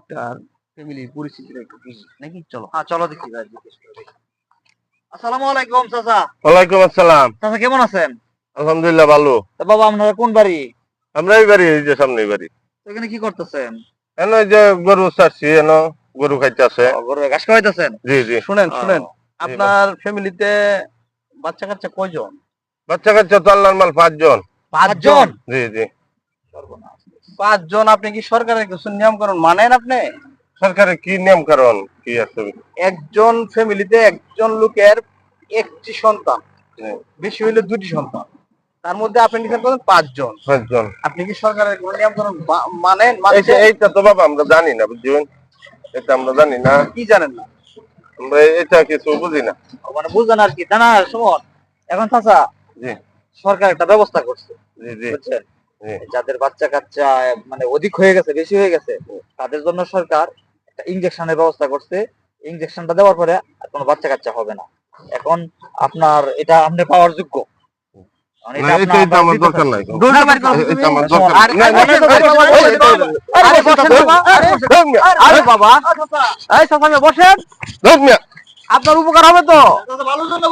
আপনার ফ্যামিলির পরিস্থিতিটা একটু কি নাকি? চলো। হ্যাঁ চলো দেখি ভাই, জিজ্ঞেস করে দেখি। আসসালামু আলাইকুম চাচা। ওয়ালাইকুম আসসালাম। চাচা কেমন আছেন? আলহামদুলিল্লাহ ভালো। তা বাবা আপনারা কোন বাড়ি? আমরা এই বাড়ি, এই যে সামনে এই বাড়ি। তো এখানে কি করতেছেন? এন ওই যে গরু ছাড়ছি, এন গরু খাইতেছে। গরু ঘাস খাওয়াইতেছেন? জি জি। শুনেন ও, শুনেন, আপনার ফ্যামিলিতে বাচ্চা কাচ্চা কয়জন? বাচ্চা কাচ্চা তো আল্লাহর মাল 5 জন। 5 জন? জি জি। সর্বনাশ। 5 জন। আপনি কি সরকারের কিছু নিয়ম কানুন মানেন আপনি? সরকারের কি নিয়ম কারণ কি আছে? একজন ফ্যামিলিতে একজন লোকের একটি সন্তান, জি, বেশি হইলে 2টি সন্তান, তার মধ্যে আপনি নিছেন করেন 5 জন। 5 জন। আপনি কি সরকারের কোনো নিয়ম কানুন মানেন? এইটা তো বাবা আমরা জানি না, বুঝছেন? এটা আমরা জানি না, কি জানেন না? আমরা এটা কিছু বুঝি না। মানে বুঝলেন আর কি, তা না সুমন। এখন চাচা জি সরকার একটা ব্যবস্থা করছে, জি জি বুঝছেন? জি। যাদের বাচ্চা কাচ্চা মানে অধিক হয়ে গেছে, বেশি হয়ে গেছে, তাদের জন্য সরকার একটা ইনজেকশনের ব্যবস্থা করছে। ইনজেকশনটা দেওয়ার পরে আর কোনো বাচ্চা কাচ্চা হবে না। এখন আপনার এটা আপনি পাওয়ার যোগ্য। মানে না, এটা এটা আমার দিতে দরকার নাই। চাচ্ছি। দৌড়ে বের করো তুমি। এটা আমার দরকার আর- নাই। না, আর- না, আরে বসেন বাবা, আরে বাবা, এই চাচা বসেন, ধর মিয়া। আপনার উপকার হবে তো। ভালোর জন্য